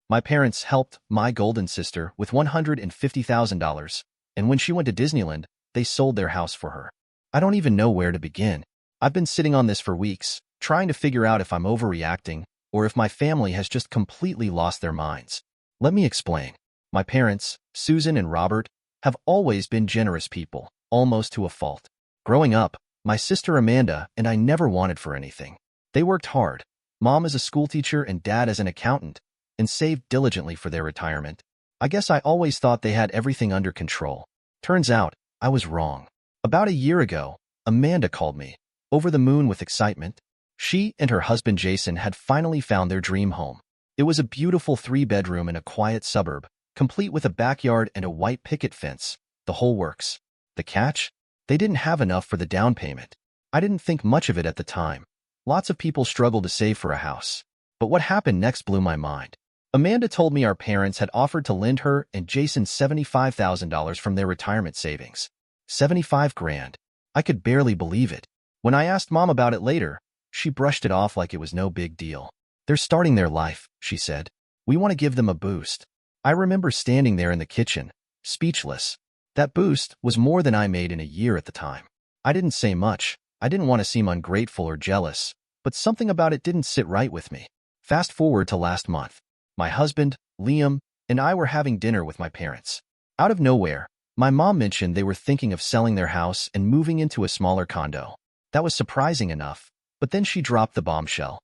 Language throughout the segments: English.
My parents helped my golden sister with $150,000, and when she went to Disneyland, they sold their house for her. I don't even know where to begin. I've been sitting on this for weeks, trying to figure out if I'm overreacting or if my family has just completely lost their minds. Let me explain. My parents, Susan and Robert, have always been generous people, almost to a fault. Growing up, my sister Amanda and I never wanted for anything. They worked hard, mom as a schoolteacher and dad as an accountant, and saved diligently for their retirement. I guess I always thought they had everything under control. Turns out, I was wrong. About a year ago, Amanda called me, over the moon with excitement. She and her husband Jason had finally found their dream home. It was a beautiful 3-bedroom in a quiet suburb, complete with a backyard and a white picket fence, the whole works. The catch? They didn't have enough for the down payment. I didn't think much of it at the time. Lots of people struggle to save for a house. But what happened next blew my mind. Amanda told me our parents had offered to lend her and Jason $75,000 from their retirement savings. 75 grand. I could barely believe it. When I asked Mom about it later, she brushed it off like it was no big deal. They're starting their life, she said. We want to give them a boost. I remember standing there in the kitchen, speechless. That boost was more than I made in a year at the time. I didn't say much. I didn't want to seem ungrateful or jealous, but something about it didn't sit right with me. Fast forward to last month. My husband, Liam, and I were having dinner with my parents. Out of nowhere, my mom mentioned they were thinking of selling their house and moving into a smaller condo. That was surprising enough, but then she dropped the bombshell.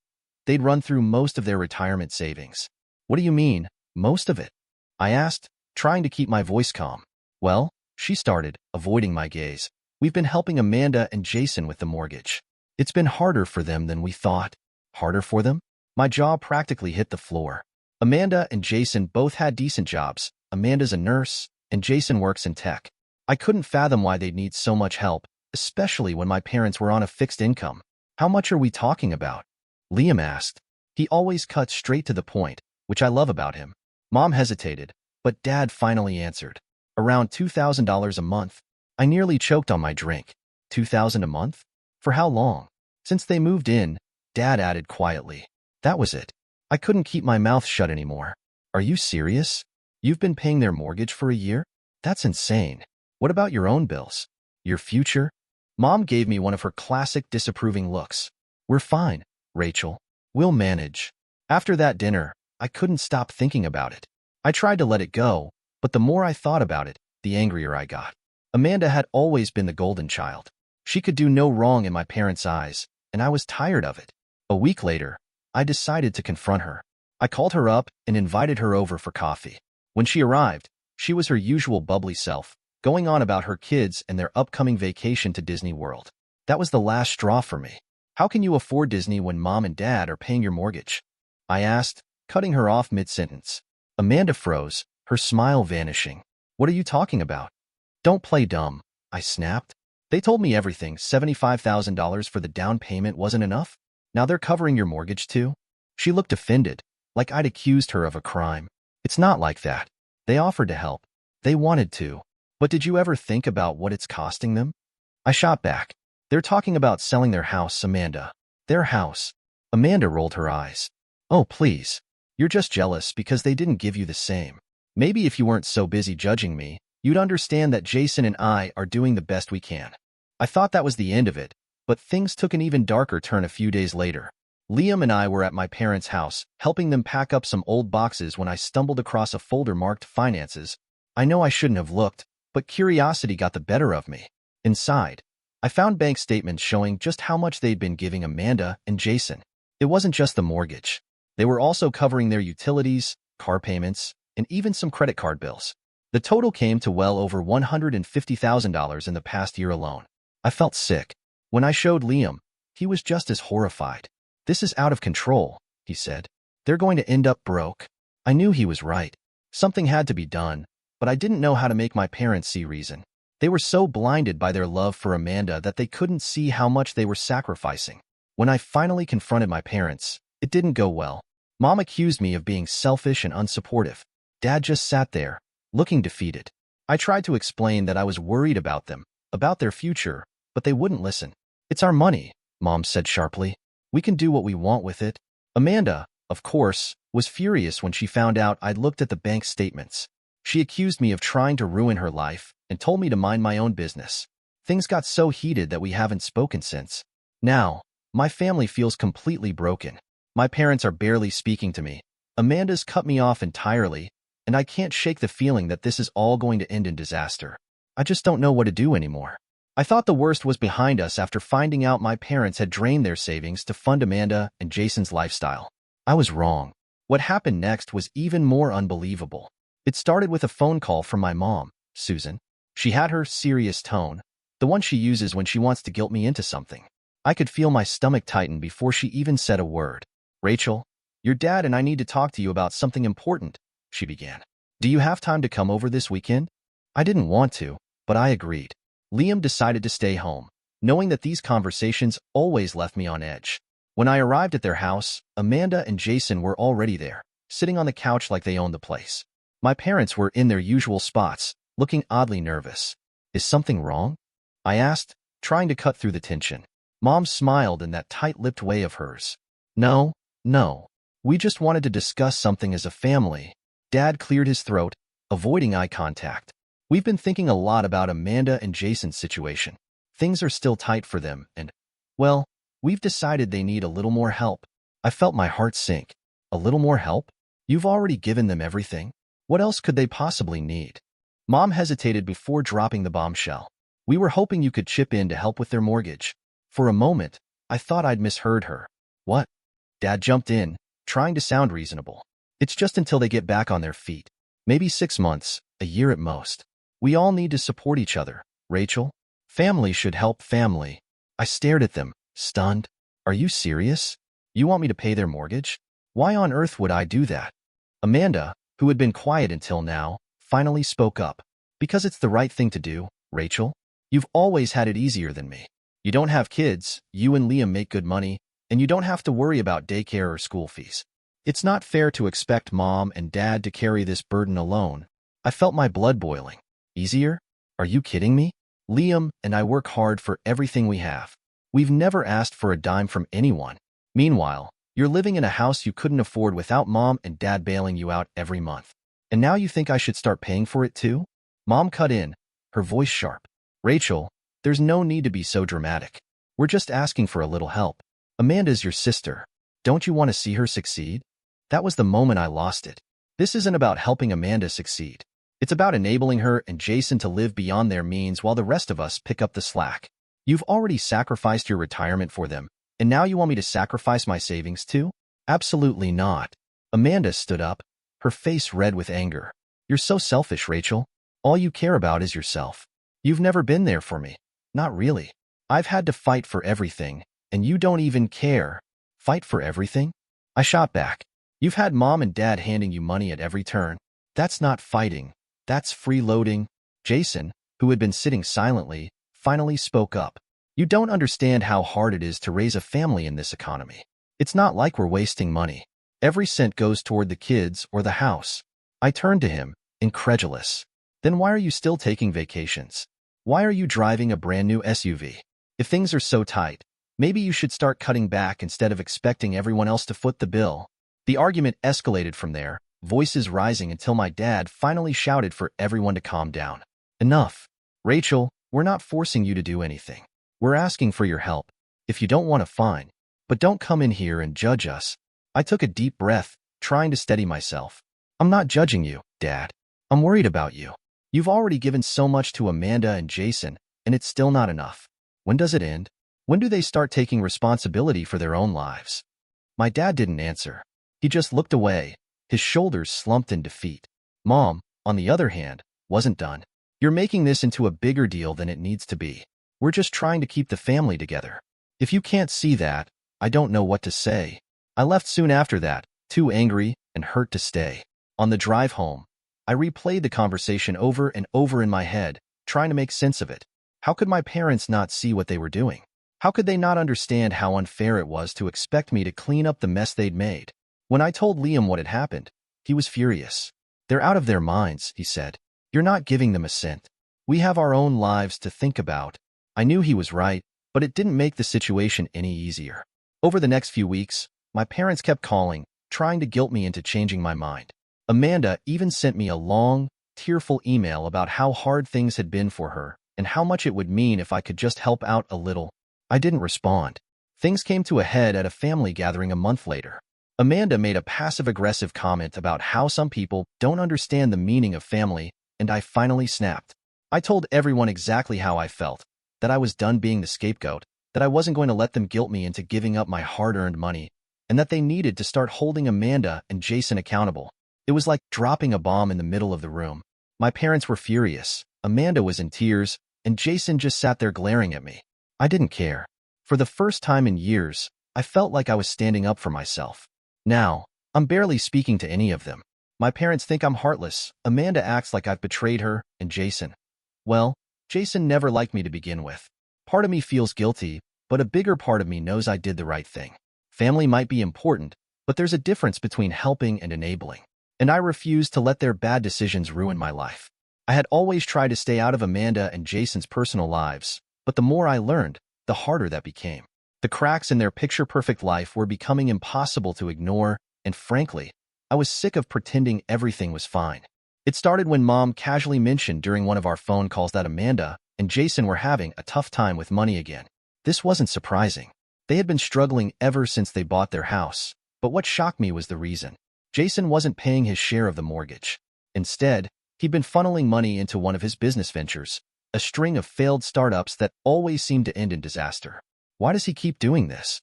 They'd run through most of their retirement savings. What do you mean, most of it? I asked, trying to keep my voice calm. Well, she started, avoiding my gaze. We've been helping Amanda and Jason with the mortgage. It's been harder for them than we thought. Harder for them? My jaw practically hit the floor. Amanda and Jason both had decent jobs. Amanda's a nurse, and Jason works in tech. I couldn't fathom why they'd need so much help, especially when my parents were on a fixed income. How much are we talking about? Liam asked. He always cuts straight to the point, which I love about him. Mom hesitated, but Dad finally answered. Around $2,000 a month. I nearly choked on my drink. $2,000 a month? For how long? Since they moved in, Dad added quietly. That was it. I couldn't keep my mouth shut anymore. Are you serious? You've been paying their mortgage for a year? That's insane. What about your own bills? Your future? Mom gave me one of her classic disapproving looks. We're fine, Rachel. We'll manage. After that dinner, I couldn't stop thinking about it. I tried to let it go, but the more I thought about it, the angrier I got. Amanda had always been the golden child. She could do no wrong in my parents' eyes, and I was tired of it. A week later, I decided to confront her. I called her up and invited her over for coffee. When she arrived, she was her usual bubbly self, going on about her kids and their upcoming vacation to Disney World. That was the last straw for me. How can you afford Disney when Mom and Dad are paying your mortgage? I asked, cutting her off mid-sentence. Amanda froze, her smile vanishing. What are you talking about? Don't play dumb, I snapped. They told me everything. $75,000 for the down payment wasn't enough? Now they're covering your mortgage too? She looked offended, like I'd accused her of a crime. It's not like that. They offered to help. They wanted to. But did you ever think about what it's costing them? I shot back. They're talking about selling their house, Amanda. Their house. Amanda rolled her eyes. Oh, please. You're just jealous because they didn't give you the same. Maybe if you weren't so busy judging me, you'd understand that Jason and I are doing the best we can. I thought that was the end of it, but things took an even darker turn a few days later. Liam and I were at my parents' house, helping them pack up some old boxes when I stumbled across a folder marked Finances. I know I shouldn't have looked, but curiosity got the better of me. Inside, I found bank statements showing just how much they'd been giving Amanda and Jason. It wasn't just the mortgage. They were also covering their utilities, car payments, and even some credit card bills. The total came to well over $150,000 in the past year alone. I felt sick. When I showed Liam, he was just as horrified. This is out of control, he said. They're going to end up broke. I knew he was right. Something had to be done, but I didn't know how to make my parents see reason. They were so blinded by their love for Amanda that they couldn't see how much they were sacrificing. When I finally confronted my parents, it didn't go well. Mom accused me of being selfish and unsupportive. Dad just sat there, looking defeated. I tried to explain that I was worried about them, about their future, but they wouldn't listen. It's our money, Mom said sharply. We can do what we want with it. Amanda, of course, was furious when she found out I'd looked at the bank statements. She accused me of trying to ruin her life and told me to mind my own business. Things got so heated that we haven't spoken since. Now, my family feels completely broken. My parents are barely speaking to me. Amanda's cut me off entirely, and I can't shake the feeling that this is all going to end in disaster. I just don't know what to do anymore. I thought the worst was behind us after finding out my parents had drained their savings to fund Amanda and Jason's lifestyle. I was wrong. What happened next was even more unbelievable. It started with a phone call from my mom, Susan. She had her serious tone, the one she uses when she wants to guilt me into something. I could feel my stomach tighten before she even said a word. "Rachel, your dad and I need to talk to you about something important," she began. "Do you have time to come over this weekend?" I didn't want to, but I agreed. Liam decided to stay home, knowing that these conversations always left me on edge. When I arrived at their house, Amanda and Jason were already there, sitting on the couch like they owned the place. My parents were in their usual spots, looking oddly nervous. "Is something wrong?" I asked, trying to cut through the tension. Mom smiled in that tight-lipped way of hers. No. We just wanted to discuss something as a family." Dad cleared his throat, avoiding eye contact. "We've been thinking a lot about Amanda and Jason's situation. Things are still tight for them, and, well, we've decided they need a little more help." I felt my heart sink. "A little more help? You've already given them everything. What else could they possibly need?" Mom hesitated before dropping the bombshell. "We were hoping you could chip in to help with their mortgage." For a moment, I thought I'd misheard her. "What?" Dad jumped in, trying to sound reasonable. "It's just until they get back on their feet. Maybe 6 months, a year at most. We all need to support each other, Rachel. Family should help family." I stared at them, stunned. "Are you serious? You want me to pay their mortgage? Why on earth would I do that?" Amanda, who had been quiet until now, finally spoke up. "Because it's the right thing to do, Rachel. You've always had it easier than me. You don't have kids, you and Liam make good money, and you don't have to worry about daycare or school fees. It's not fair to expect Mom and Dad to carry this burden alone." I felt my blood boiling. "Easier? Are you kidding me? Liam and I work hard for everything we have. We've never asked for a dime from anyone. Meanwhile, you're living in a house you couldn't afford without Mom and Dad bailing you out every month. And now you think I should start paying for it too?" Mom cut in, her voice sharp. "Rachel, there's no need to be so dramatic. We're just asking for a little help. Amanda's your sister. Don't you want to see her succeed?" That was the moment I lost it. This isn't about helping Amanda succeed. It's about enabling her and Jason to live beyond their means while the rest of us pick up the slack. You've already sacrificed your retirement for them, and now you want me to sacrifice my savings too? Absolutely not. Amanda stood up, her face red with anger. "You're so selfish, Rachel. All you care about is yourself. You've never been there for me. Not really. I've had to fight for everything, and you don't even care." "Fight for everything?" I shot back. "You've had Mom and Dad handing you money at every turn. That's not fighting. That's freeloading." Jason, who had been sitting silently, finally spoke up. "You don't understand how hard it is to raise a family in this economy. It's not like we're wasting money. Every cent goes toward the kids or the house." I turned to him, incredulous. "Then why are you still taking vacations? Why are you driving a brand new SUV? If things are so tight, maybe you should start cutting back instead of expecting everyone else to foot the bill." The argument escalated from there, voices rising until my dad finally shouted for everyone to calm down. "Enough. Rachel, we're not forcing you to do anything. We're asking for your help. If you don't want to, fine. But don't come in here and judge us." I took a deep breath, trying to steady myself. "I'm not judging you, Dad. I'm worried about you. You've already given so much to Amanda and Jason, and it's still not enough. When does it end? When do they start taking responsibility for their own lives?" My dad didn't answer. He just looked away, his shoulders slumped in defeat. Mom, on the other hand, wasn't done. "You're making this into a bigger deal than it needs to be. We're just trying to keep the family together. If you can't see that, I don't know what to say." I left soon after that, too angry and hurt to stay. On the drive home, I replayed the conversation over and over in my head, trying to make sense of it. How could my parents not see what they were doing? How could they not understand how unfair it was to expect me to clean up the mess they'd made? When I told Liam what had happened, he was furious. "They're out of their minds," he said. "You're not giving them a cent. We have our own lives to think about." I knew he was right, but it didn't make the situation any easier. Over the next few weeks, my parents kept calling, trying to guilt me into changing my mind. Amanda even sent me a long, tearful email about how hard things had been for her and how much it would mean if I could just help out a little. I didn't respond. Things came to a head at a family gathering a month later. Amanda made a passive-aggressive comment about how some people don't understand the meaning of family, and I finally snapped. I told everyone exactly how I felt, that I was done being the scapegoat, that I wasn't going to let them guilt me into giving up my hard-earned money, and that they needed to start holding Amanda and Jason accountable. It was like dropping a bomb in the middle of the room. My parents were furious, Amanda was in tears, and Jason just sat there glaring at me. I didn't care. For the first time in years, I felt like I was standing up for myself. Now, I'm barely speaking to any of them. My parents think I'm heartless, Amanda acts like I've betrayed her, and Jason. Well, Jason never liked me to begin with. Part of me feels guilty, but a bigger part of me knows I did the right thing. Family might be important, but there's a difference between helping and enabling. And I refused to let their bad decisions ruin my life. I had always tried to stay out of Amanda and Jason's personal lives, but the more I learned, the harder that became. The cracks in their picture-perfect life were becoming impossible to ignore, and frankly, I was sick of pretending everything was fine. It started when Mom casually mentioned during one of our phone calls that Amanda and Jason were having a tough time with money again. This wasn't surprising. They had been struggling ever since they bought their house, but what shocked me was the reason. Jason wasn't paying his share of the mortgage. Instead, he'd been funneling money into one of his business ventures, a string of failed startups that always seemed to end in disaster. Why does he keep doing this?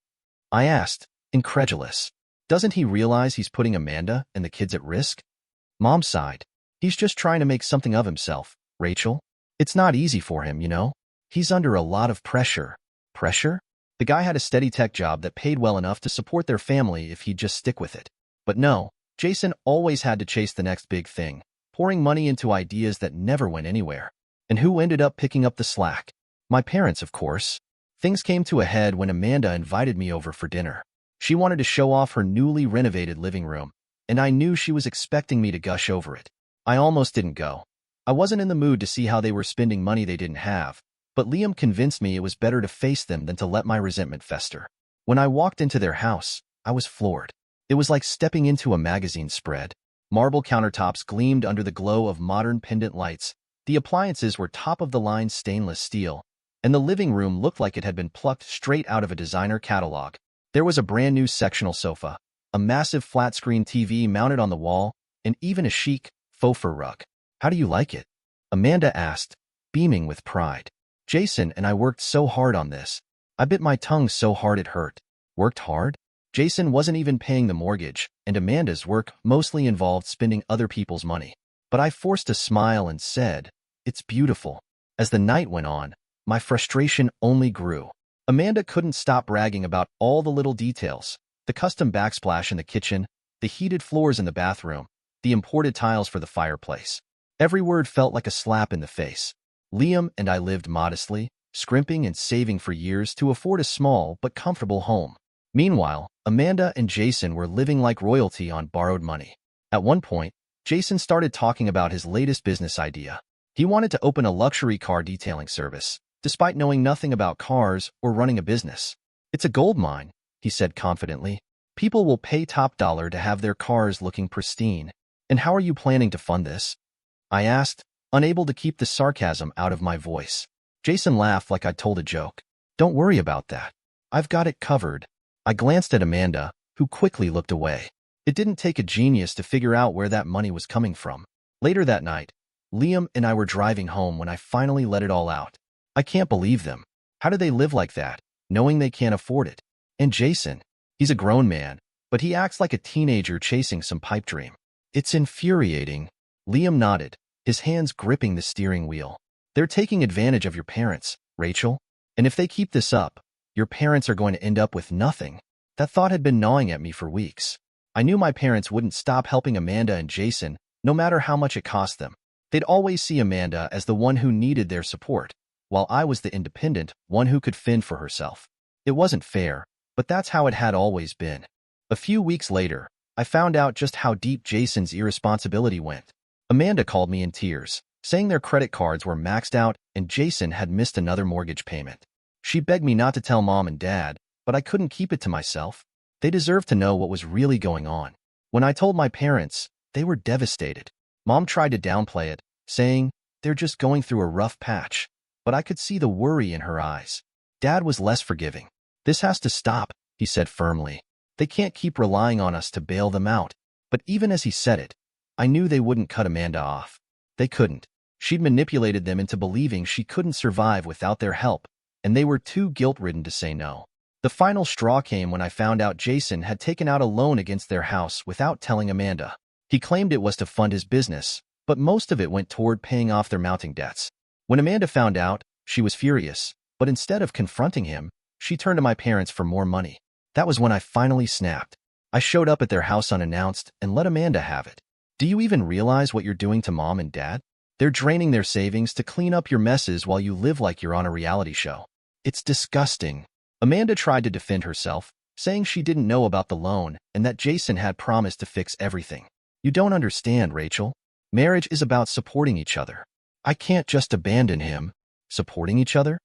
I asked, incredulous. Doesn't he realize he's putting Amanda and the kids at risk? Mom sighed. He's just trying to make something of himself, Rachel. It's not easy for him, you know. He's under a lot of pressure. Pressure? The guy had a steady tech job that paid well enough to support their family if he'd just stick with it. But no, Jason always had to chase the next big thing, pouring money into ideas that never went anywhere. And who ended up picking up the slack? My parents, of course. Things came to a head when Amanda invited me over for dinner. She wanted to show off her newly renovated living room, and I knew she was expecting me to gush over it. I almost didn't go. I wasn't in the mood to see how they were spending money they didn't have, but Liam convinced me it was better to face them than to let my resentment fester. When I walked into their house, I was floored. It was like stepping into a magazine spread. Marble countertops gleamed under the glow of modern pendant lights. The appliances were top-of-the-line stainless steel, and the living room looked like it had been plucked straight out of a designer catalog. There was a brand-new sectional sofa, a massive flat-screen TV mounted on the wall, and even a chic, faux fur rug. How do you like it? Amanda asked, beaming with pride. Jason and I worked so hard on this. I bit my tongue so hard it hurt. Worked hard? Jason wasn't even paying the mortgage, and Amanda's work mostly involved spending other people's money. But I forced a smile and said, "It's beautiful." As the night went on, my frustration only grew. Amanda couldn't stop bragging about all the little details, the custom backsplash in the kitchen, the heated floors in the bathroom, the imported tiles for the fireplace. Every word felt like a slap in the face. Liam and I lived modestly, scrimping and saving for years to afford a small but comfortable home. Meanwhile, Amanda and Jason were living like royalty on borrowed money. At one point, Jason started talking about his latest business idea. He wanted to open a luxury car detailing service, despite knowing nothing about cars or running a business. "It's a gold mine," he said confidently. "People will pay top dollar to have their cars looking pristine. And how are you planning to fund this?" I asked, unable to keep the sarcasm out of my voice. Jason laughed like I'd told a joke. "Don't worry about that. I've got it covered." I glanced at Amanda, who quickly looked away. It didn't take a genius to figure out where that money was coming from. Later that night, Liam and I were driving home when I finally let it all out. I can't believe them. How do they live like that, knowing they can't afford it? And Jason, he's a grown man, but he acts like a teenager chasing some pipe dream. It's infuriating. Liam nodded, his hands gripping the steering wheel. They're taking advantage of your parents, Rachel. And if they keep this up, your parents are going to end up with nothing. That thought had been gnawing at me for weeks. I knew my parents wouldn't stop helping Amanda and Jason, no matter how much it cost them. They'd always see Amanda as the one who needed their support, while I was the independent one who could fend for herself. It wasn't fair, but that's how it had always been. A few weeks later, I found out just how deep Jason's irresponsibility went. Amanda called me in tears, saying their credit cards were maxed out and Jason had missed another mortgage payment. She begged me not to tell Mom and Dad, but I couldn't keep it to myself. They deserved to know what was really going on. When I told my parents, they were devastated. Mom tried to downplay it, saying, they're just going through a rough patch. But I could see the worry in her eyes. Dad was less forgiving. This has to stop, he said firmly. They can't keep relying on us to bail them out. But even as he said it, I knew they wouldn't cut Amanda off. They couldn't. She'd manipulated them into believing she couldn't survive without their help, and they were too guilt-ridden to say no. The final straw came when I found out Jason had taken out a loan against their house without telling Amanda. He claimed it was to fund his business, but most of it went toward paying off their mounting debts. When Amanda found out, she was furious, but instead of confronting him, she turned to my parents for more money. That was when I finally snapped. I showed up at their house unannounced and let Amanda have it. Do you even realize what you're doing to Mom and Dad? They're draining their savings to clean up your messes while you live like you're on a reality show. It's disgusting. Amanda tried to defend herself, saying she didn't know about the loan and that Jason had promised to fix everything. You don't understand, Rachel. Marriage is about supporting each other. I can't just abandon him. Supporting each other?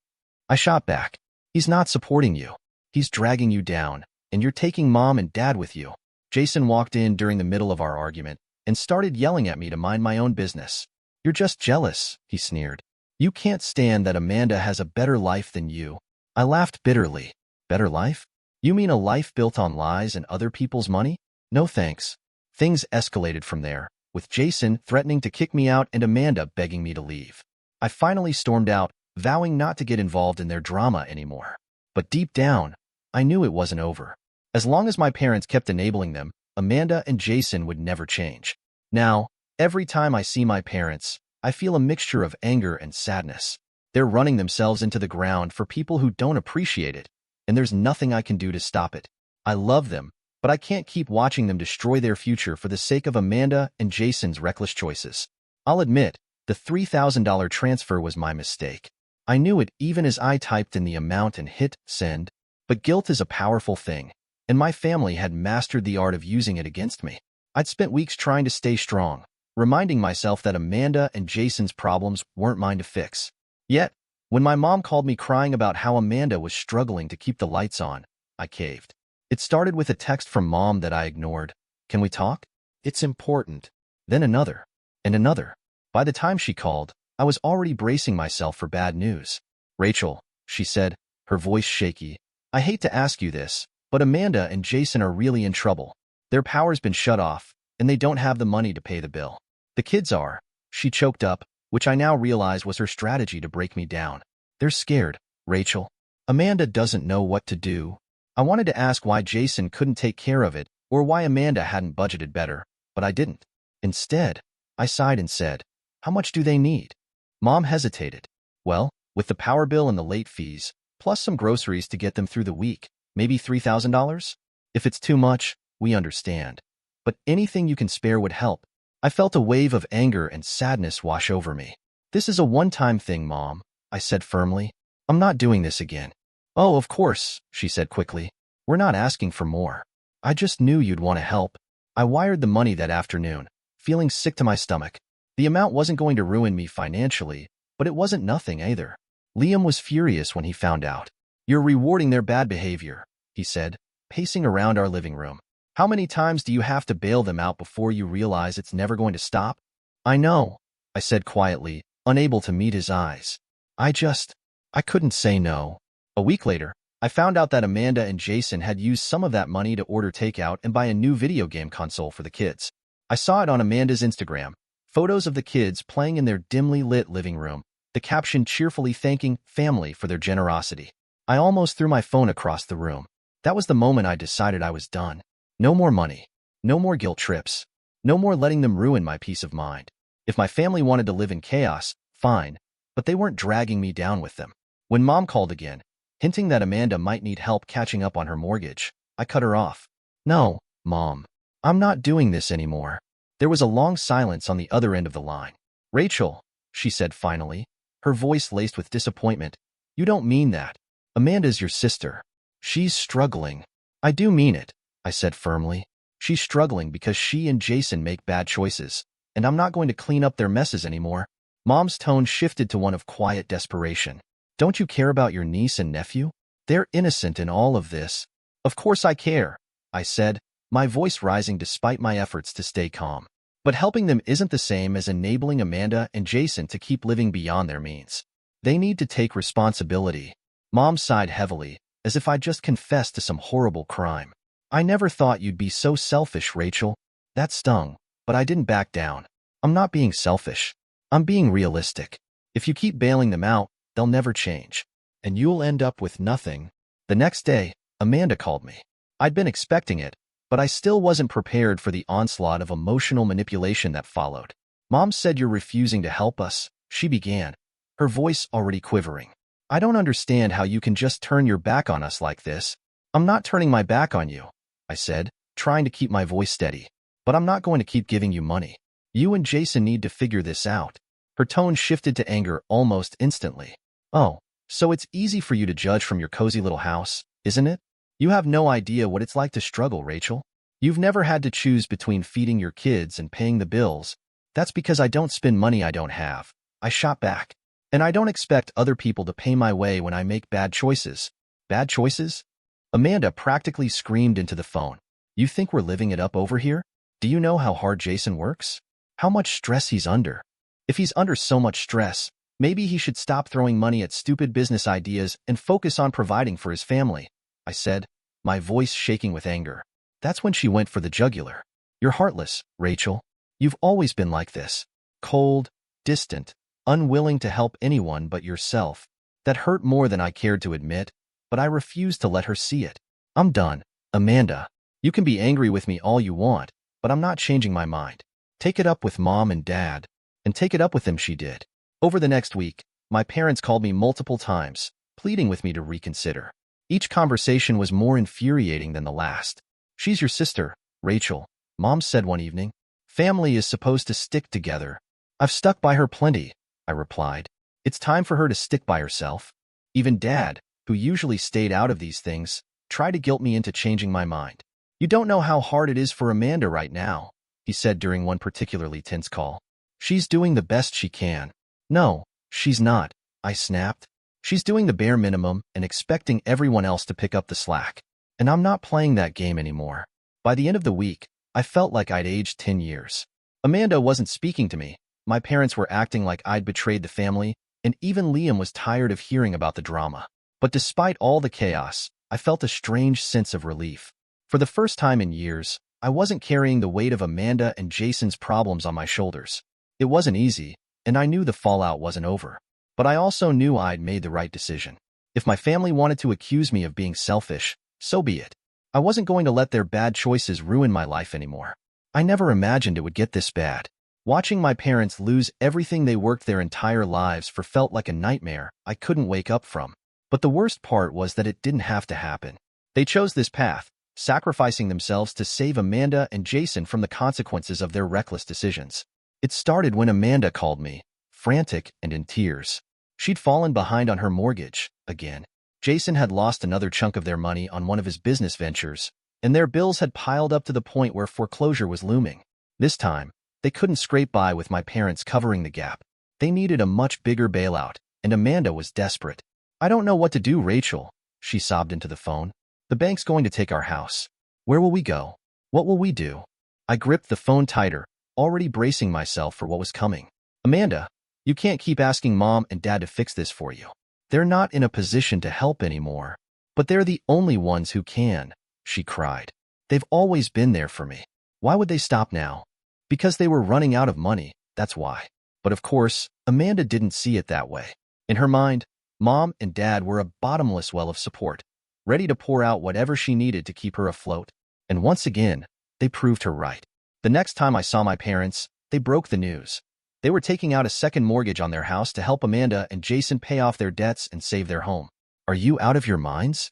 I shot back. He's not supporting you. He's dragging you down, and you're taking Mom and Dad with you. Jason walked in during the middle of our argument and started yelling at me to mind my own business. You're just jealous, he sneered. You can't stand that Amanda has a better life than you. I laughed bitterly. Better life? You mean a life built on lies and other people's money? No thanks. Things escalated from there, with Jason threatening to kick me out and Amanda begging me to leave. I finally stormed out, vowing not to get involved in their drama anymore. But deep down, I knew it wasn't over. As long as my parents kept enabling them, Amanda and Jason would never change. Now, every time I see my parents, I feel a mixture of anger and sadness. They're running themselves into the ground for people who don't appreciate it, and there's nothing I can do to stop it. I love them, but I can't keep watching them destroy their future for the sake of Amanda and Jason's reckless choices. I'll admit, the $3,000 transfer was my mistake. I knew it even as I typed in the amount and hit send, but guilt is a powerful thing, and my family had mastered the art of using it against me. I'd spent weeks trying to stay strong, reminding myself that Amanda and Jason's problems weren't mine to fix. Yet, when my mom called me crying about how Amanda was struggling to keep the lights on, I caved. It started with a text from Mom that I ignored. Can we talk? It's important. Then another, and another. By the time she called, I was already bracing myself for bad news. Rachel, she said, her voice shaky, I hate to ask you this, but Amanda and Jason are really in trouble. Their power's been shut off, and they don't have the money to pay the bill. The kids are. She choked up, which I now realize was her strategy to break me down. They're scared, Rachel. Amanda doesn't know what to do. I wanted to ask why Jason couldn't take care of it, or why Amanda hadn't budgeted better, but I didn't. Instead, I sighed and said, how much do they need? Mom hesitated. Well, with the power bill and the late fees, plus some groceries to get them through the week, maybe $3,000? If it's too much, we understand. But anything you can spare would help. I felt a wave of anger and sadness wash over me. This is a one-time thing, Mom, I said firmly. I'm not doing this again. Oh, of course, she said quickly. We're not asking for more. I just knew you'd want to help. I wired the money that afternoon, feeling sick to my stomach. The amount wasn't going to ruin me financially, but it wasn't nothing either. Liam was furious when he found out. You're rewarding their bad behavior, he said, pacing around our living room. How many times do you have to bail them out before you realize it's never going to stop? I know, I said quietly, unable to meet his eyes. I couldn't say no. A week later, I found out that Amanda and Jason had used some of that money to order takeout and buy a new video game console for the kids. I saw it on Amanda's Instagram, photos of the kids playing in their dimly lit living room, the caption cheerfully thanking family for their generosity. I almost threw my phone across the room. That was the moment I decided I was done. No more money. No more guilt trips. No more letting them ruin my peace of mind. If my family wanted to live in chaos, fine, but they weren't dragging me down with them. When Mom called again, hinting that Amanda might need help catching up on her mortgage, I cut her off. No, Mom. I'm not doing this anymore. There was a long silence on the other end of the line. Rachel, she said finally, her voice laced with disappointment. You don't mean that. Amanda's your sister. She's struggling. I do mean it, I said firmly. She's struggling because she and Jason make bad choices, and I'm not going to clean up their messes anymore. Mom's tone shifted to one of quiet desperation. Don't you care about your niece and nephew? They're innocent in all of this. Of course I care, I said, my voice rising despite my efforts to stay calm. But helping them isn't the same as enabling Amanda and Jason to keep living beyond their means. They need to take responsibility. Mom sighed heavily, as if I'd just confessed to some horrible crime. I never thought you'd be so selfish, Rachel. That stung, but I didn't back down. I'm not being selfish. I'm being realistic. If you keep bailing them out, they'll never change. And you'll end up with nothing. The next day, Amanda called me. I'd been expecting it, but I still wasn't prepared for the onslaught of emotional manipulation that followed. Mom said you're refusing to help us, she began, her voice already quivering. I don't understand how you can just turn your back on us like this. I'm not turning my back on you, I said, trying to keep my voice steady. But I'm not going to keep giving you money. You and Jason need to figure this out. Her tone shifted to anger almost instantly. Oh, so it's easy for you to judge from your cozy little house, isn't it? You have no idea what it's like to struggle, Rachel. You've never had to choose between feeding your kids and paying the bills. That's because I don't spend money I don't have. I shot back. And I don't expect other people to pay my way when I make bad choices. Bad choices? Amanda practically screamed into the phone. You think we're living it up over here? Do you know how hard Jason works? How much stress he's under? If he's under so much stress, maybe he should stop throwing money at stupid business ideas and focus on providing for his family, I said, my voice shaking with anger. That's when she went for the jugular. You're heartless, Rachel. You've always been like this. Cold, distant, unwilling to help anyone but yourself. That hurt more than I cared to admit, but I refused to let her see it. I'm done. Amanda, you can be angry with me all you want, but I'm not changing my mind. Take it up with Mom and Dad. And take it up with them, she did. Over the next week, my parents called me multiple times, pleading with me to reconsider. Each conversation was more infuriating than the last. She's your sister, Rachel, Mom said one evening. Family is supposed to stick together. I've stuck by her plenty, I replied. It's time for her to stick by herself. Even Dad, who usually stayed out of these things, tried to guilt me into changing my mind. You don't know how hard it is for Amanda right now, he said during one particularly tense call. She's doing the best she can. No, she's not, I snapped. She's doing the bare minimum and expecting everyone else to pick up the slack. And I'm not playing that game anymore. By the end of the week, I felt like I'd aged 10 years. Amanda wasn't speaking to me. My parents were acting like I'd betrayed the family, and even Liam was tired of hearing about the drama. But despite all the chaos, I felt a strange sense of relief. For the first time in years, I wasn't carrying the weight of Amanda and Jason's problems on my shoulders. It wasn't easy, and I knew the fallout wasn't over. But I also knew I'd made the right decision. If my family wanted to accuse me of being selfish, so be it. I wasn't going to let their bad choices ruin my life anymore. I never imagined it would get this bad. Watching my parents lose everything they worked their entire lives for felt like a nightmare I couldn't wake up from. But the worst part was that it didn't have to happen. They chose this path, sacrificing themselves to save Amanda and Jason from the consequences of their reckless decisions. It started when Amanda called me, frantic and in tears. She'd fallen behind on her mortgage, again. Jason had lost another chunk of their money on one of his business ventures, and their bills had piled up to the point where foreclosure was looming. This time, they couldn't scrape by with my parents covering the gap. They needed a much bigger bailout, and Amanda was desperate. I don't know what to do, Rachel, she sobbed into the phone. The bank's going to take our house. Where will we go? What will we do? I gripped the phone tighter, already bracing myself for what was coming. Amanda, you can't keep asking Mom and Dad to fix this for you. They're not in a position to help anymore. But they're the only ones who can, she cried. They've always been there for me. Why would they stop now? Because they were running out of money, that's why. But of course, Amanda didn't see it that way. In her mind, Mom and Dad were a bottomless well of support, ready to pour out whatever she needed to keep her afloat. And once again, they proved her right. The next time I saw my parents, they broke the news. They were taking out a second mortgage on their house to help Amanda and Jason pay off their debts and save their home. Are you out of your minds?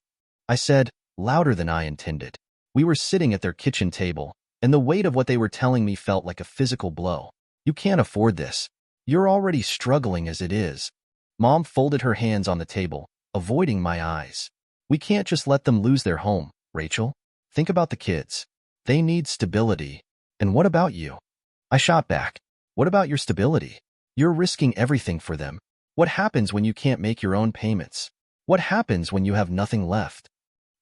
I said, louder than I intended. We were sitting at their kitchen table, and the weight of what they were telling me felt like a physical blow. You can't afford this. You're already struggling as it is. Mom folded her hands on the table, avoiding my eyes. We can't just let them lose their home, Rachel. Think about the kids. They need stability. And what about you? I shot back. What about your stability? You're risking everything for them. What happens when you can't make your own payments? What happens when you have nothing left?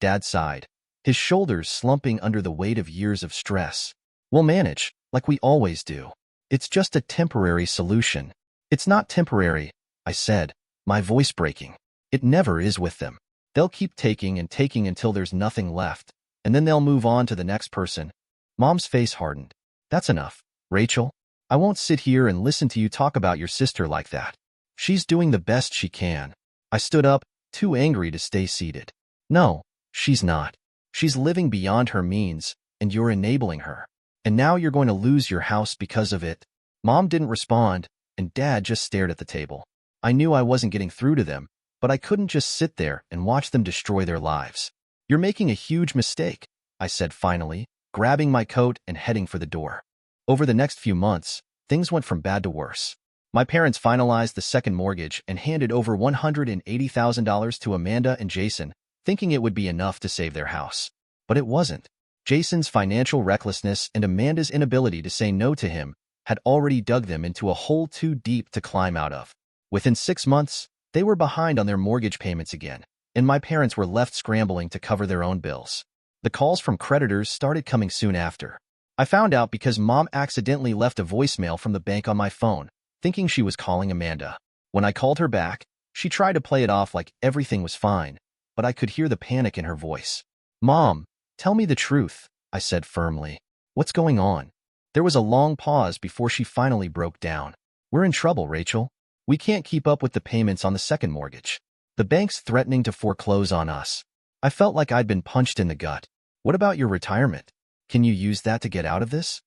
Dad sighed. his shoulders slumping under the weight of years of stress. We'll manage, like we always do. It's just a temporary solution. It's not temporary, I said, my voice breaking. It never is with them. They'll keep taking and taking until there's nothing left, and then they'll move on to the next person. Mom's face hardened. That's enough, Rachel. I won't sit here and listen to you talk about your sister like that. She's doing the best she can. I stood up, too angry to stay seated. No, she's not. She's living beyond her means, and you're enabling her. And now you're going to lose your house because of it. Mom didn't respond, and Dad just stared at the table. I knew I wasn't getting through to them, but I couldn't just sit there and watch them destroy their lives. You're making a huge mistake, I said finally, grabbing my coat and heading for the door. Over the next few months, things went from bad to worse. My parents finalized the second mortgage and handed over $180,000 to Amanda and Jason, thinking it would be enough to save their house. But it wasn't. Jason's financial recklessness and Amanda's inability to say no to him had already dug them into a hole too deep to climb out of. Within 6 months, they were behind on their mortgage payments again, and my parents were left scrambling to cover their own bills. The calls from creditors started coming soon after. I found out because Mom accidentally left a voicemail from the bank on my phone, thinking she was calling Amanda. When I called her back, she tried to play it off like everything was fine, but I could hear the panic in her voice. Mom, tell me the truth, I said firmly. What's going on? There was a long pause before she finally broke down. We're in trouble, Rachel. We can't keep up with the payments on the second mortgage. The bank's threatening to foreclose on us. I felt like I'd been punched in the gut. What about your retirement? Can you use that to get out of this?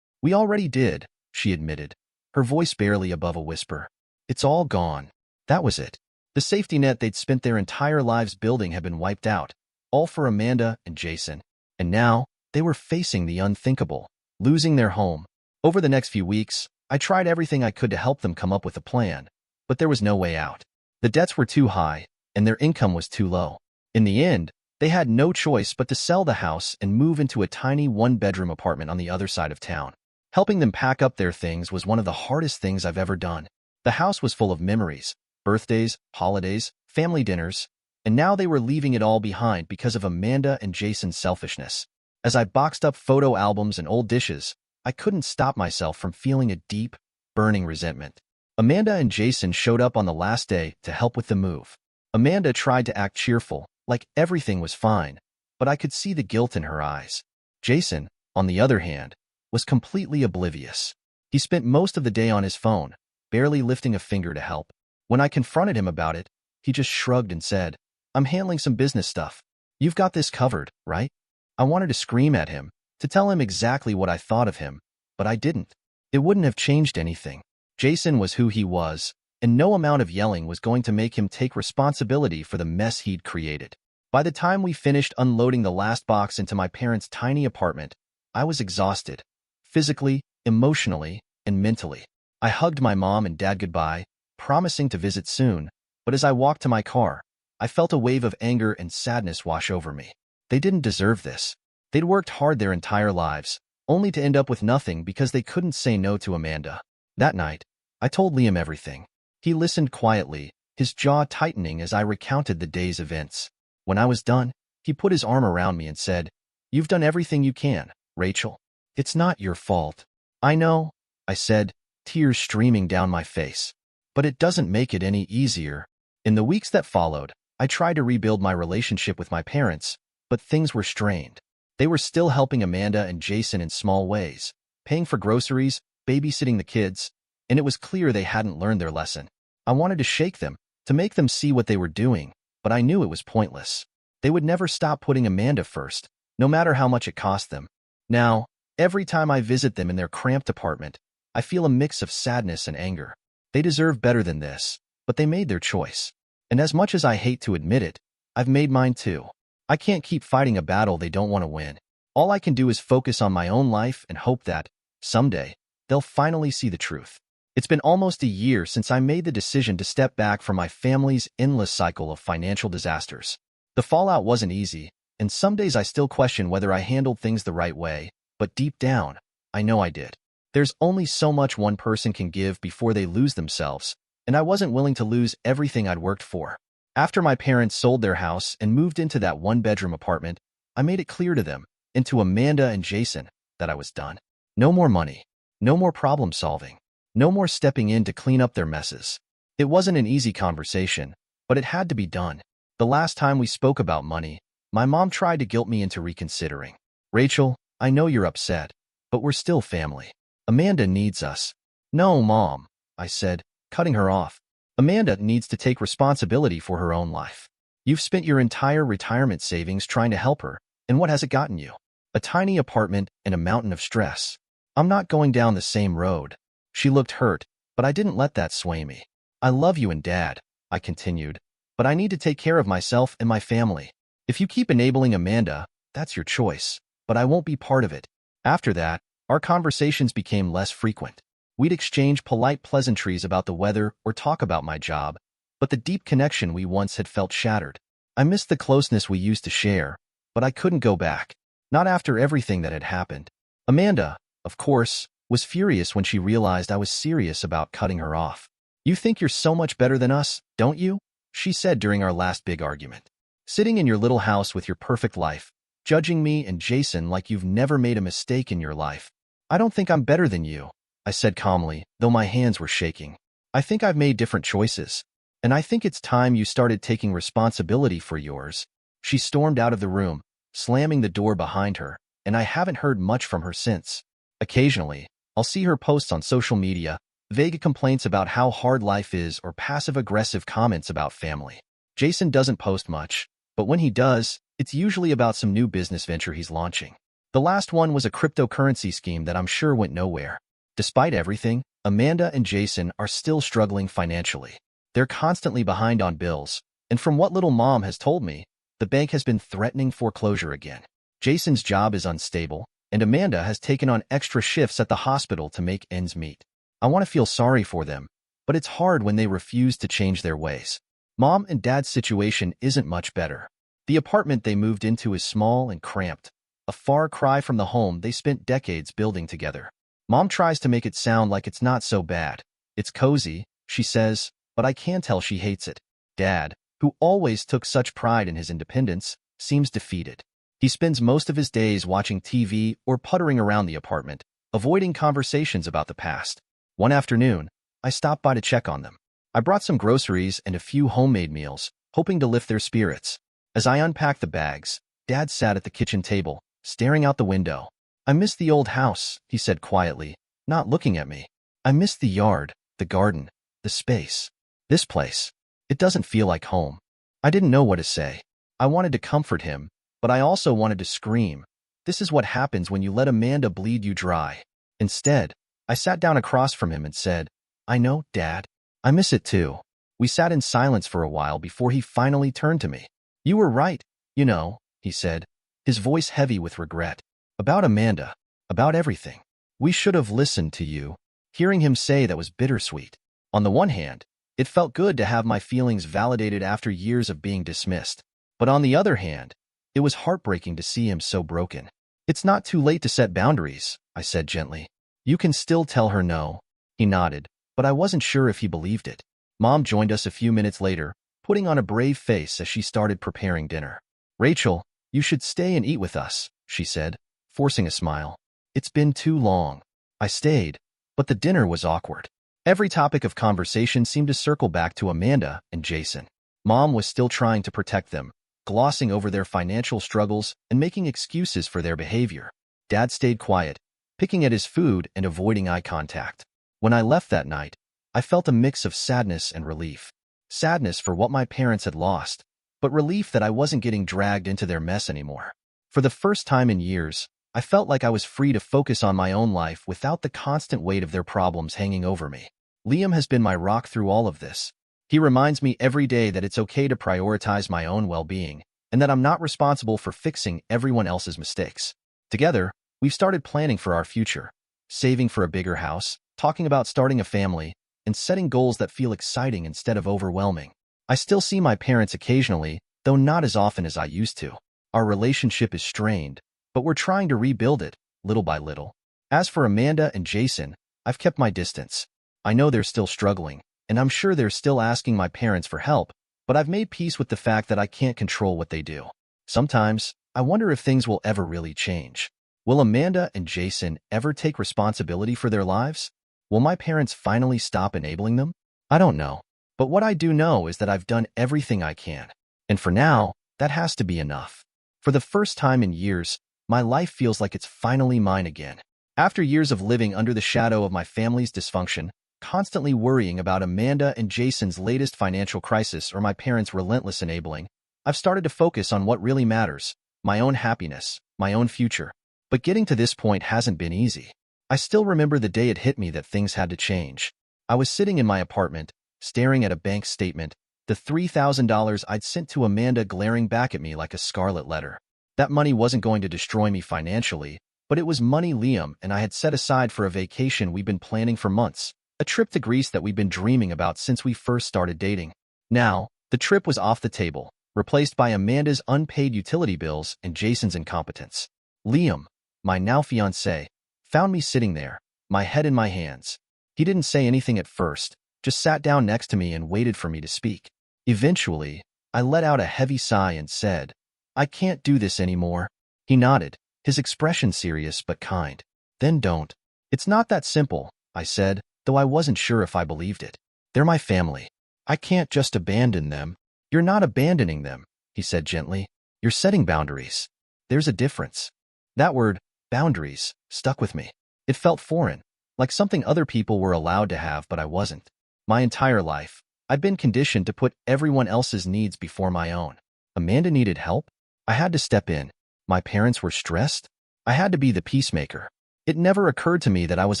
We already did, she admitted, her voice barely above a whisper. It's all gone. That was it. The safety net they'd spent their entire lives building had been wiped out, all for Amanda and Jason. And now, they were facing the unthinkable, losing their home. Over the next few weeks, I tried everything I could to help them come up with a plan, but there was no way out. The debts were too high, and their income was too low. In the end, they had no choice but to sell the house and move into a tiny one-bedroom apartment on the other side of town. Helping them pack up their things was one of the hardest things I've ever done. The house was full of memories, birthdays, holidays, family dinners, and now they were leaving it all behind because of Amanda and Jason's selfishness. As I boxed up photo albums and old dishes, I couldn't stop myself from feeling a deep, burning resentment. Amanda and Jason showed up on the last day to help with the move. Amanda tried to act cheerful, like everything was fine, but I could see the guilt in her eyes. Jason, on the other hand, was completely oblivious. He spent most of the day on his phone, barely lifting a finger to help. When I confronted him about it, he just shrugged and said, I'm handling some business stuff. You've got this covered, right? I wanted to scream at him, to tell him exactly what I thought of him, but I didn't. It wouldn't have changed anything. Jason was who he was, and no amount of yelling was going to make him take responsibility for the mess he'd created. By the time we finished unloading the last box into my parents' tiny apartment, I was exhausted, physically, emotionally, and mentally. I hugged my mom and dad goodbye, promising to visit soon, but as I walked to my car, I felt a wave of anger and sadness wash over me. They didn't deserve this. They'd worked hard their entire lives, only to end up with nothing because they couldn't say no to Amanda. That night, I told Liam everything. He listened quietly, his jaw tightening as I recounted the day's events. When I was done, he put his arm around me and said, You've done everything you can, Rachel. It's not your fault. I know, I said, tears streaming down my face. But it doesn't make it any easier. In the weeks that followed, I tried to rebuild my relationship with my parents, but things were strained. They were still helping Amanda and Jason in small ways, paying for groceries, babysitting the kids, and it was clear they hadn't learned their lesson. I wanted to shake them, to make them see what they were doing, but I knew it was pointless. They would never stop putting Amanda first, no matter how much it cost them. Now, every time I visit them in their cramped apartment, I feel a mix of sadness and anger. They deserve better than this, but they made their choice. And as much as I hate to admit it, I've made mine too. I can't keep fighting a battle they don't want to win. All I can do is focus on my own life and hope that, someday, they'll finally see the truth. It's been almost a year since I made the decision to step back from my family's endless cycle of financial disasters. The fallout wasn't easy, and some days I still question whether I handled things the right way, but deep down, I know I did. There's only so much one person can give before they lose themselves, and I wasn't willing to lose everything I'd worked for. After my parents sold their house and moved into that one-bedroom apartment, I made it clear to them, and to Amanda and Jason, that I was done. No more money. No more problem solving. No more stepping in to clean up their messes. It wasn't an easy conversation, but it had to be done. The last time we spoke about money, my mom tried to guilt me into reconsidering. Rachel, I know you're upset, but we're still family. Amanda needs us. No, Mom, I said, cutting her off. Amanda needs to take responsibility for her own life. You've spent your entire retirement savings trying to help her, and what has it gotten you? A tiny apartment and a mountain of stress. I'm not going down the same road. She looked hurt, but I didn't let that sway me. I love you and Dad, I continued, but I need to take care of myself and my family. If you keep enabling Amanda, that's your choice, but I won't be part of it. After that, our conversations became less frequent. We'd exchange polite pleasantries about the weather or talk about my job, but the deep connection we once had felt shattered. I missed the closeness we used to share, but I couldn't go back. Not after everything that had happened. Amanda, of course, was furious when she realized I was serious about cutting her off. You think you're so much better than us, don't you? She said during our last big argument. Sitting in your little house with your perfect life, judging me and Jason like you've never made a mistake in your life. I don't think I'm better than you, I said calmly, though my hands were shaking. I think I've made different choices, and I think it's time you started taking responsibility for yours. She stormed out of the room, slamming the door behind her, and I haven't heard much from her since. Occasionally, I'll see her posts on social media, vague complaints about how hard life is or passive-aggressive comments about family. Jason doesn't post much, but when he does, it's usually about some new business venture he's launching. The last one was a cryptocurrency scheme that I'm sure went nowhere. Despite everything, Amanda and Jason are still struggling financially. They're constantly behind on bills, and from what little Mom has told me, the bank has been threatening foreclosure again. Jason's job is unstable, and Amanda has taken on extra shifts at the hospital to make ends meet. I want to feel sorry for them, but it's hard when they refuse to change their ways. Mom and Dad's situation isn't much better. The apartment they moved into is small and cramped, a far cry from the home they spent decades building together. Mom tries to make it sound like it's not so bad. It's cozy, she says, but I can tell she hates it. Dad, who always took such pride in his independence, seems defeated. He spends most of his days watching TV or puttering around the apartment, avoiding conversations about the past. One afternoon, I stopped by to check on them. I brought some groceries and a few homemade meals, hoping to lift their spirits. As I unpacked the bags, Dad sat at the kitchen table, staring out the window. I miss the old house, he said quietly, not looking at me. I miss the yard, the garden, the space. This place. It doesn't feel like home. I didn't know what to say. I wanted to comfort him, but I also wanted to scream. This is what happens when you let Amanda bleed you dry. Instead, I sat down across from him and said, I know, Dad. I miss it too. We sat in silence for a while before he finally turned to me. You were right, you know, he said, his voice heavy with regret. About Amanda. About everything. We should have listened to you. Hearing him say that was bittersweet. On the one hand, it felt good to have my feelings validated after years of being dismissed. But on the other hand, it was heartbreaking to see him so broken. It's not too late to set boundaries, I said gently. You can still tell her no. He nodded, but I wasn't sure if he believed it. Mom joined us a few minutes later, putting on a brave face as she started preparing dinner. Rachel, you should stay and eat with us, she said, forcing a smile. It's been too long. I stayed, but the dinner was awkward. Every topic of conversation seemed to circle back to Amanda and Jason. Mom was still trying to protect them, glossing over their financial struggles and making excuses for their behavior. Dad stayed quiet, picking at his food and avoiding eye contact. When I left that night, I felt a mix of sadness and relief. Sadness for what my parents had lost, but relief that I wasn't getting dragged into their mess anymore. For the first time in years, I felt like I was free to focus on my own life without the constant weight of their problems hanging over me. Liam has been my rock through all of this. He reminds me every day that it's okay to prioritize my own well-being, and that I'm not responsible for fixing everyone else's mistakes. Together, we've started planning for our future, saving for a bigger house, talking about starting a family, and setting goals that feel exciting instead of overwhelming. I still see my parents occasionally, though not as often as I used to. Our relationship is strained, but we're trying to rebuild it, little by little. As for Amanda and Jason, I've kept my distance. I know they're still struggling, and I'm sure they're still asking my parents for help, but I've made peace with the fact that I can't control what they do. Sometimes, I wonder if things will ever really change. Will Amanda and Jason ever take responsibility for their lives? Will my parents finally stop enabling them? I don't know. But what I do know is that I've done everything I can. And for now, that has to be enough. For the first time in years, my life feels like it's finally mine again. After years of living under the shadow of my family's dysfunction, constantly worrying about Amanda and Jason's latest financial crisis or my parents' relentless enabling, I've started to focus on what really matters, my own happiness, my own future. But getting to this point hasn't been easy. I still remember the day it hit me that things had to change. I was sitting in my apartment, staring at a bank statement, the $3,000 I'd sent to Amanda glaring back at me like a scarlet letter. That money wasn't going to destroy me financially, but it was money Liam and I had set aside for a vacation we'd been planning for months, a trip to Greece that we'd been dreaming about since we first started dating. Now, the trip was off the table, replaced by Amanda's unpaid utility bills and Jason's incompetence. Liam, my now fiancé, found me sitting there, my head in my hands. He didn't say anything at first, just sat down next to me and waited for me to speak. Eventually, I let out a heavy sigh and said, "I can't do this anymore." He nodded, his expression serious but kind. "Then don't." "It's not that simple," I said, though I wasn't sure if I believed it. "They're my family. I can't just abandon them." "You're not abandoning them," he said gently. "You're setting boundaries. There's a difference." That word, boundaries, stuck with me. It felt foreign, like something other people were allowed to have but I wasn't. My entire life, I'd been conditioned to put everyone else's needs before my own. Amanda needed help. I had to step in. My parents were stressed. I had to be the peacemaker. It never occurred to me that I was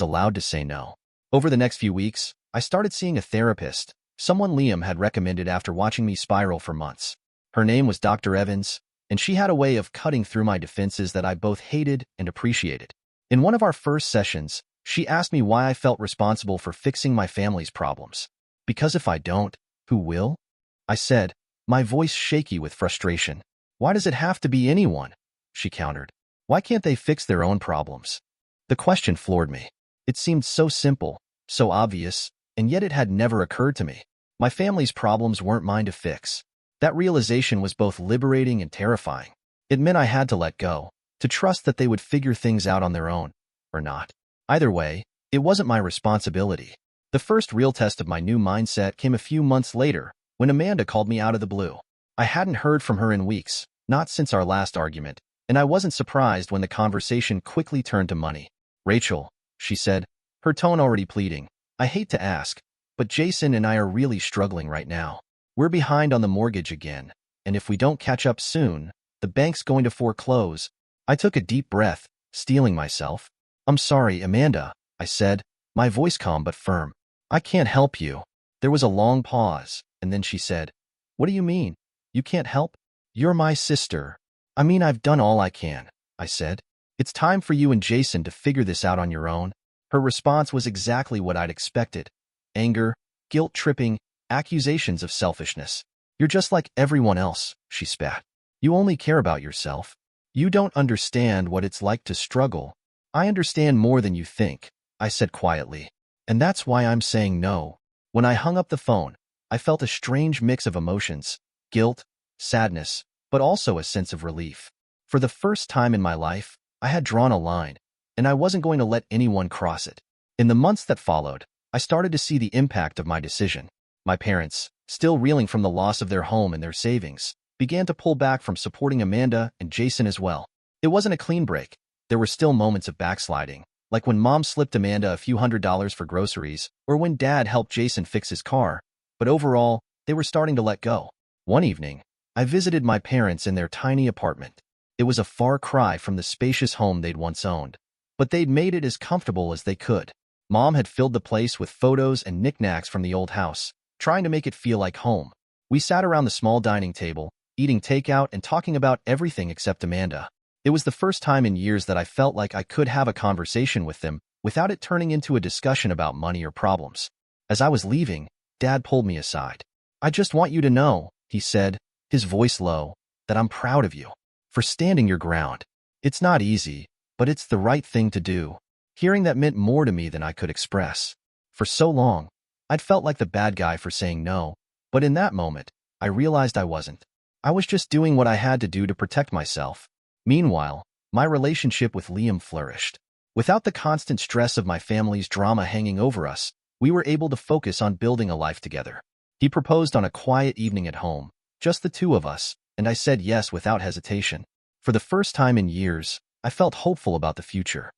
allowed to say no. Over the next few weeks, I started seeing a therapist, someone Liam had recommended after watching me spiral for months. Her name was Dr. Evans, and she had a way of cutting through my defenses that I both hated and appreciated. In one of our first sessions, she asked me why I felt responsible for fixing my family's problems. "Because if I don't, who will?" I said, my voice shaky with frustration. "Why does it have to be anyone?" she countered. "Why can't they fix their own problems?" The question floored me. It seemed so simple, so obvious, and yet it had never occurred to me. My family's problems weren't mine to fix. That realization was both liberating and terrifying. It meant I had to let go, to trust that they would figure things out on their own, or not. Either way, it wasn't my responsibility. The first real test of my new mindset came a few months later, when Amanda called me out of the blue. I hadn't heard from her in weeks, not since our last argument, and I wasn't surprised when the conversation quickly turned to money. "Rachel," she said, her tone already pleading, "I hate to ask, but Jason and I are really struggling right now. We're behind on the mortgage again, and if we don't catch up soon, the bank's going to foreclose." I took a deep breath, steeling myself. "I'm sorry, Amanda," I said, my voice calm but firm. "I can't help you." There was a long pause, and then she said, "What do you mean? You can't help? You're my sister." "I mean, I've done all I can," I said. "It's time for you and Jason to figure this out on your own." Her response was exactly what I'd expected. Anger, guilt-tripping, accusations of selfishness. "You're just like everyone else," she spat. "You only care about yourself. You don't understand what it's like to struggle." "I understand more than you think," I said quietly. "And that's why I'm saying no." When I hung up the phone, I felt a strange mix of emotions, guilt, sadness, but also a sense of relief. For the first time in my life, I had drawn a line, and I wasn't going to let anyone cross it. In the months that followed, I started to see the impact of my decision. My parents, still reeling from the loss of their home and their savings, began to pull back from supporting Amanda and Jason as well. It wasn't a clean break. There were still moments of backsliding, like when Mom slipped Amanda a few $100s for groceries, or when Dad helped Jason fix his car, but overall, they were starting to let go. One evening, I visited my parents in their tiny apartment. It was a far cry from the spacious home they'd once owned, but they'd made it as comfortable as they could. Mom had filled the place with photos and knickknacks from the old house, trying to make it feel like home. We sat around the small dining table, eating takeout and talking about everything except Amanda. It was the first time in years that I felt like I could have a conversation with them without it turning into a discussion about money or problems. As I was leaving, Dad pulled me aside. "I just want you to know," he said, his voice low, "that I'm proud of you for standing your ground. It's not easy, but it's the right thing to do." Hearing that meant more to me than I could express. For so long, I'd felt like the bad guy for saying no, but in that moment, I realized I wasn't. I was just doing what I had to do to protect myself. Meanwhile, my relationship with Liam flourished. Without the constant stress of my family's drama hanging over us, we were able to focus on building a life together. He proposed on a quiet evening at home, just the two of us, and I said yes without hesitation. For the first time in years, I felt hopeful about the future.